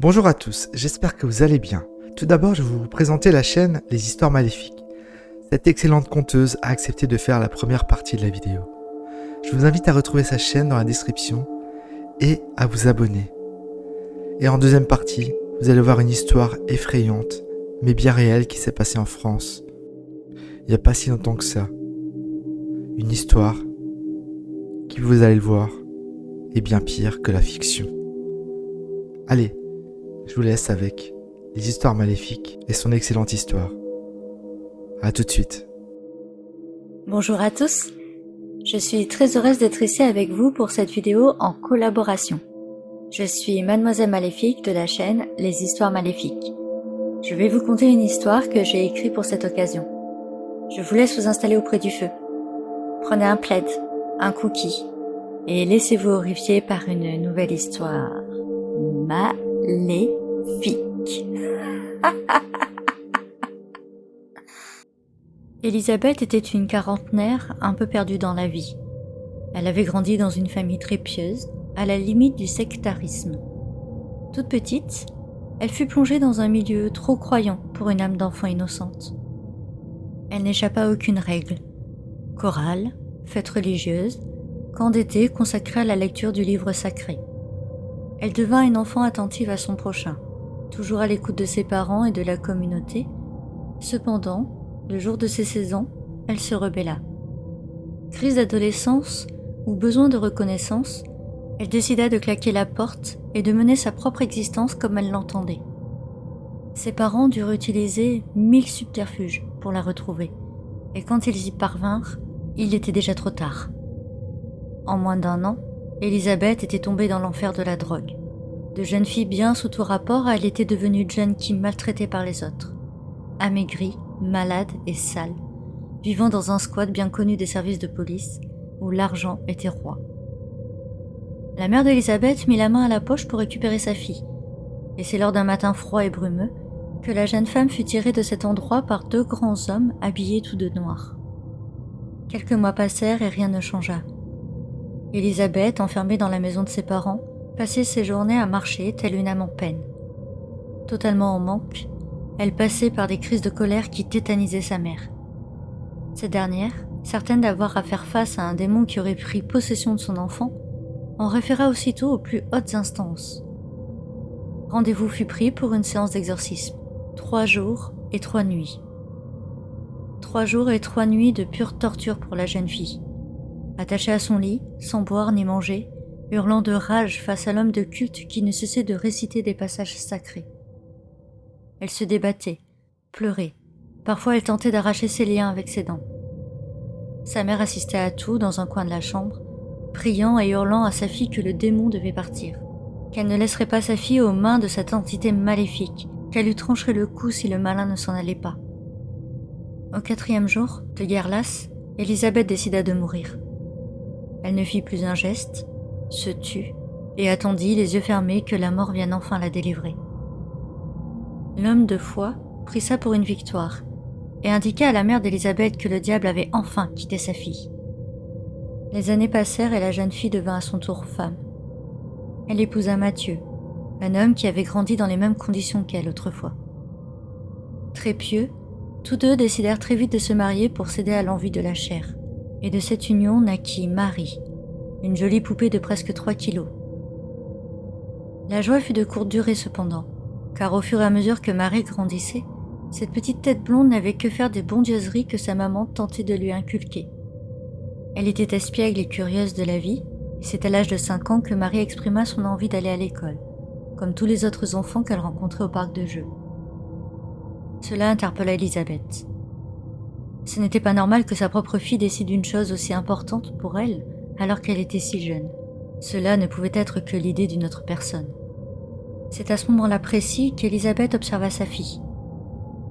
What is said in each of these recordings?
Bonjour à tous, j'espère que vous allez bien. Tout d'abord, je vais vous présenter la chaîne Les Histoires Maléfiques. Cette excellente conteuse a accepté de faire la première partie de la vidéo. Je vous invite à retrouver sa chaîne dans la description et à vous abonner. Et en deuxième partie, vous allez voir une histoire effrayante, mais bien réelle qui s'est passée en France. Il n'y a pas si longtemps que ça. Une histoire qui, vous allez le voir, est bien pire que la fiction. Allez, je vous laisse avec Les Histoires Maléfiques et son excellente histoire. À tout de suite. Bonjour à tous, je suis très heureuse d'être ici avec vous pour cette vidéo en collaboration. Je suis Mademoiselle Maléfique de la chaîne Les Histoires Maléfiques. Je vais vous conter une histoire que j'ai écrite pour cette occasion. Je vous laisse vous installer auprès du feu. Prenez un plaid, un cookie et laissez-vous horrifier par une nouvelle histoire maléfique. Elisabeth était une quarantenaire un peu perdue dans la vie. Elle avait grandi dans une famille très pieuse, à la limite du sectarisme. Toute petite, elle fut plongée dans un milieu trop croyant pour une âme d'enfant innocente. Elle n'échappa à aucune règle. Chorale, fête religieuse, camp d'été consacré à la lecture du livre sacré. Elle devint une enfant attentive à son prochain, toujours à l'écoute de ses parents et de la communauté. Cependant, le jour de ses 16 ans, elle se rebella. Crise d'adolescence ou besoin de reconnaissance, elle décida de claquer la porte et de mener sa propre existence comme elle l'entendait. Ses parents durent utiliser 1000 subterfuges pour la retrouver, et quand ils y parvinrent, il était déjà trop tard. En moins d'1 an, Elisabeth était tombée dans l'enfer de la drogue. De jeune fille bien sous tout rapport, elle était devenue junkie maltraitée par les autres. Amaigrie, malade et sale, vivant dans un squat bien connu des services de police, où l'argent était roi. La mère d'Elisabeth mit la main à la poche pour récupérer sa fille, et c'est lors d'un matin froid et brumeux que la jeune femme fut tirée de cet endroit par 2 grands hommes habillés tous de noir. Quelques mois passèrent et rien ne changea. Elisabeth, enfermée dans la maison de ses parents, passait ses journées à marcher telle une âme en peine. Totalement en manque, elle passait par des crises de colère qui tétanisaient sa mère. Cette dernière, certaine d'avoir à faire face à un démon qui aurait pris possession de son enfant, en référa aussitôt aux plus hautes instances. Rendez-vous fut pris pour une séance d'exorcisme. 3 jours et 3 nuits. 3 jours et 3 nuits de pure torture pour la jeune fille. Attachée à son lit, sans boire ni manger, hurlant de rage face à l'homme de culte qui ne cessait de réciter des passages sacrés. Elle se débattait, pleurait. Parfois elle tentait d'arracher ses liens avec ses dents. Sa mère assistait à tout dans un coin de la chambre, priant et hurlant à sa fille que le démon devait partir, qu'elle ne laisserait pas sa fille aux mains de cette entité maléfique, qu'elle lui trancherait le cou si le malin ne s'en allait pas. Au 4e jour, de guerre lasse, Elisabeth décida de mourir. Elle ne fit plus un geste, se tut et attendit, les yeux fermés, que la mort vienne enfin la délivrer. L'homme de foi prit ça pour une victoire et indiqua à la mère d'Elisabeth que le diable avait enfin quitté sa fille. Les années passèrent et la jeune fille devint à son tour femme. Elle épousa Mathieu, un homme qui avait grandi dans les mêmes conditions qu'elle autrefois. Très pieux, tous deux décidèrent très vite de se marier pour céder à l'envie de la chair, et de cette union naquit Marie, une jolie poupée de presque 3 kilos. La joie fut de courte durée cependant, car au fur et à mesure que Marie grandissait, cette petite tête blonde n'avait que faire des bondieuseries que sa maman tentait de lui inculquer. Elle était espiègle et curieuse de la vie, et c'est à l'âge de 5 ans que Marie exprima son envie d'aller à l'école, comme tous les autres enfants qu'elle rencontrait au parc de jeux. Cela interpella Elisabeth. Ce n'était pas normal que sa propre fille décide d'une chose aussi importante pour elle, alors qu'elle était si jeune. Cela ne pouvait être que l'idée d'une autre personne. C'est à ce moment-là précis qu'Elisabeth observa sa fille.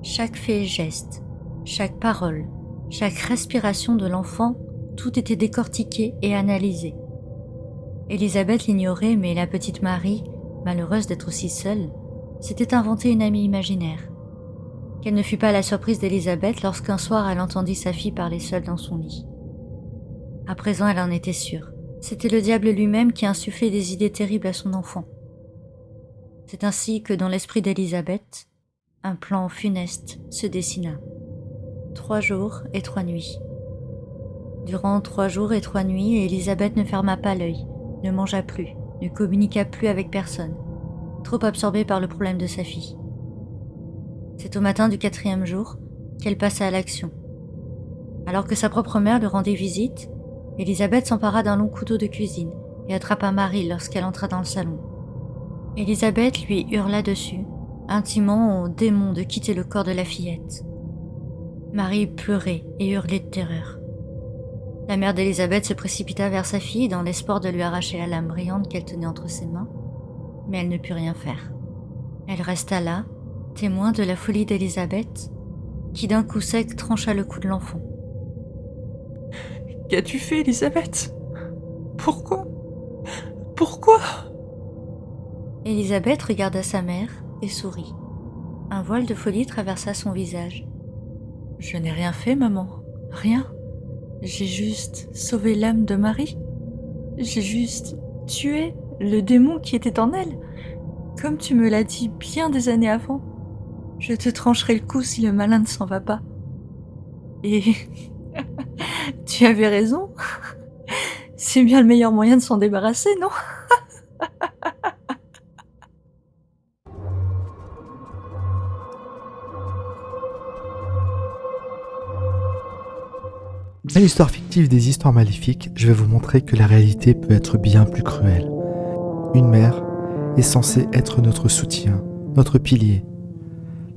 Chaque fait et geste, chaque parole, chaque respiration de l'enfant, tout était décortiqué et analysé. Elisabeth l'ignorait, mais la petite Marie, malheureuse d'être aussi seule, s'était inventé une amie imaginaire. Quelle ne fut pas la surprise d'Elisabeth lorsqu'un soir elle entendit sa fille parler seule dans son lit. À présent, elle en était sûre. C'était le diable lui-même qui insufflait des idées terribles à son enfant. C'est ainsi que dans l'esprit d'Élisabeth, un plan funeste se dessina. 3 jours et 3 nuits. Durant 3 jours et 3 nuits, Élisabeth ne ferma pas l'œil, ne mangea plus, ne communiqua plus avec personne, trop absorbée par le problème de sa fille. C'est au matin du 4e jour qu'elle passa à l'action. Alors que sa propre mère lui rendait visite, Élisabeth s'empara d'un long couteau de cuisine et attrapa Marie lorsqu'elle entra dans le salon. Élisabeth lui hurla dessus, intimant au démon de quitter le corps de la fillette. Marie pleurait et hurlait de terreur. La mère d'Élisabeth se précipita vers sa fille dans l'espoir de lui arracher la lame brillante qu'elle tenait entre ses mains, mais elle ne put rien faire. Elle resta là, témoin de la folie d'Élisabeth, qui d'un coup sec trancha le cou de l'enfant. « Qu'as-tu fait, Élisabeth ? Pourquoi ? Pourquoi ?» Élisabeth regarda sa mère et sourit. Un voile de folie traversa son visage. « Je n'ai rien fait, maman. Rien. J'ai juste sauvé l'âme de Marie. J'ai juste tué le démon qui était en elle. Comme tu me l'as dit bien des années avant. Je te trancherai le cou si le malin ne s'en va pas. Et tu avais raison. C'est bien le meilleur moyen de s'en débarrasser, non ? » Dans l'histoire fictive des histoires maléfiques, je vais vous montrer que la réalité peut être bien plus cruelle. Une mère est censée être notre soutien, notre pilier,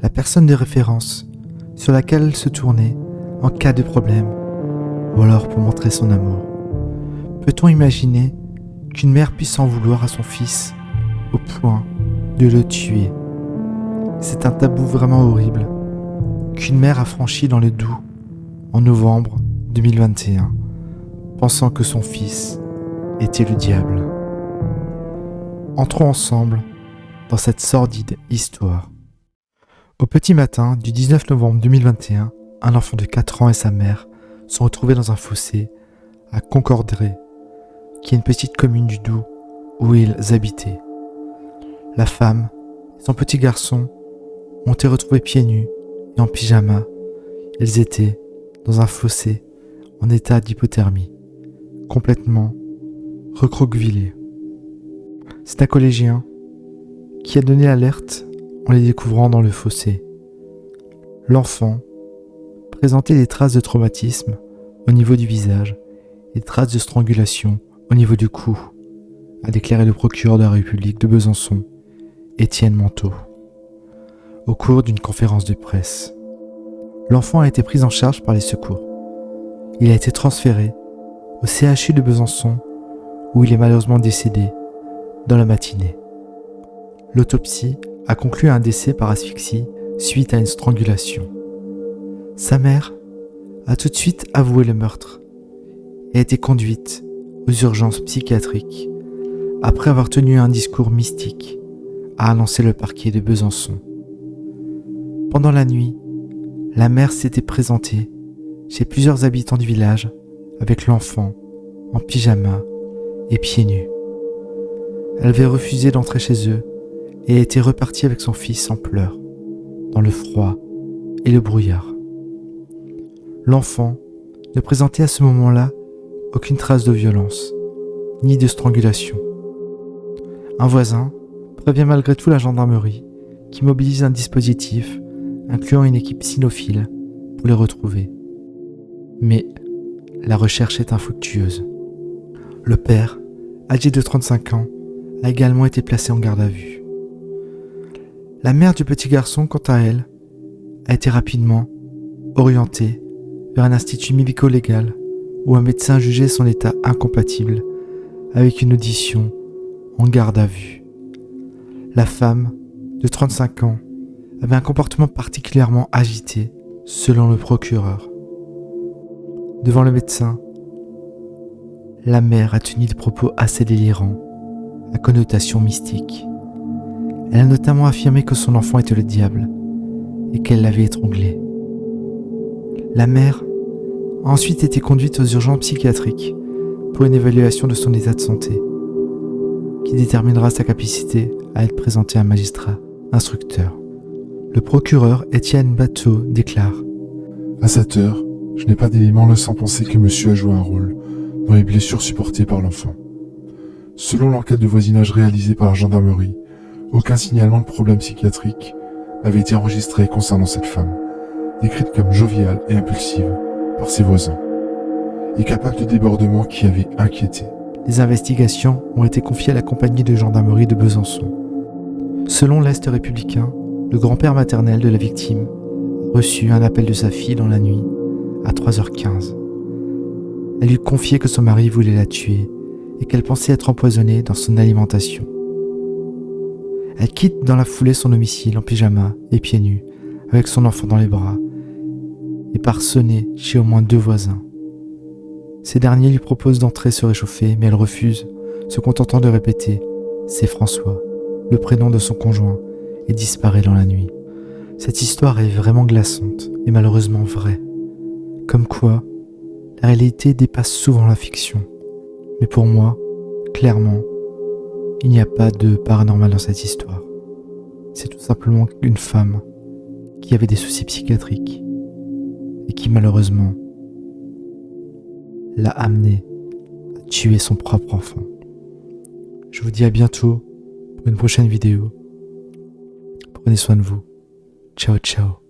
la personne de référence sur laquelle elle se tournait en cas de problème, ou alors pour montrer son amour. Peut-on imaginer qu'une mère puisse en vouloir à son fils au point de le tuer ? C'est un tabou vraiment horrible qu'une mère a franchi dans le Doubs en novembre 2021, pensant que son fils était le diable. Entrons ensemble dans cette sordide histoire. Au petit matin du 19 novembre 2021, un enfant de 4 ans et sa mère sont retrouvés dans un fossé à Concordré, qui est une petite commune du Doubs où ils habitaient. La femme et son petit garçon ont été retrouvés pieds nus et en pyjama. Ils étaient dans un fossé en état d'hypothermie, complètement recroquevillés. C'est un collégien qui a donné l'alerte en les découvrant dans le fossé. L'enfant présentait des traces de traumatisme au niveau du visage et des traces de strangulation au niveau du cou, a déclaré le procureur de la République de Besançon, Étienne Manteau, au cours d'une conférence de presse. L'enfant a été pris en charge par les secours. Il a été transféré au CHU de Besançon où il est malheureusement décédé dans la matinée. L'autopsie a conclu un décès par asphyxie suite à une strangulation. Sa mère a tout de suite avoué le meurtre et a été conduite aux urgences psychiatriques après avoir tenu un discours mystique, a annoncé le parquet de Besançon. Pendant la nuit, la mère s'était présentée chez plusieurs habitants du village avec l'enfant en pyjama et pieds nus. Elle avait refusé d'entrer chez eux et était repartie avec son fils en pleurs, dans le froid et le brouillard. L'enfant ne présentait à ce moment-là aucune trace de violence, ni de strangulation. Un voisin prévient malgré tout la gendarmerie qui mobilise un dispositif incluant une équipe cynophile pour les retrouver. Mais la recherche est infructueuse. Le père, âgé de 35 ans, a également été placé en garde à vue. La mère du petit garçon, quant à elle, a été rapidement orientée vers un institut médico-légal où un médecin jugeait son état incompatible avec une audition en garde à vue. La femme, de 35 ans, avait un comportement particulièrement agité, selon le procureur. Devant le médecin, la mère a tenu des propos assez délirants, à connotation mystique. Elle a notamment affirmé que son enfant était le diable et qu'elle l'avait étranglé. La mère a ensuite été conduite aux urgences psychiatriques pour une évaluation de son état de santé, qui qui déterminera sa capacité à être présenté à un magistrat instructeur. Le procureur Étienne Bateau déclare À cette heure, je n'ai pas d'éléments laissant penser que monsieur a joué un rôle dans les blessures supportées par l'enfant. Selon l'enquête de voisinage réalisée par la gendarmerie, aucun signalement de problème psychiatrique n'avait été enregistré concernant cette femme, décrite comme joviale et impulsive par ses voisins, et capable de débordements qui avaient inquiété. Les investigations ont été confiées à la compagnie de gendarmerie de Besançon. Selon l'Est républicain, le grand-père maternel de la victime a reçu un appel de sa fille dans la nuit, à 3h15. Elle lui confiait que son mari voulait la tuer et qu'elle pensait être empoisonnée dans son alimentation. Elle quitte dans la foulée son domicile en pyjama et pieds nus, avec son enfant dans les bras, et part sonner chez au moins 2 voisins. Ces derniers lui proposent d'entrer se réchauffer, mais elle refuse, se contentant de répéter « C'est François », le prénom de son conjoint, et disparaît dans la nuit. Cette histoire est vraiment glaçante et malheureusement vraie. Comme quoi, la réalité dépasse souvent la fiction. Mais pour moi, clairement, il n'y a pas de paranormal dans cette histoire. C'est tout simplement une femme qui avait des soucis psychiatriques et qui malheureusement l'a amené à tuer son propre enfant. Je vous dis à bientôt pour une prochaine vidéo. Prenez soin de vous. Ciao ciao.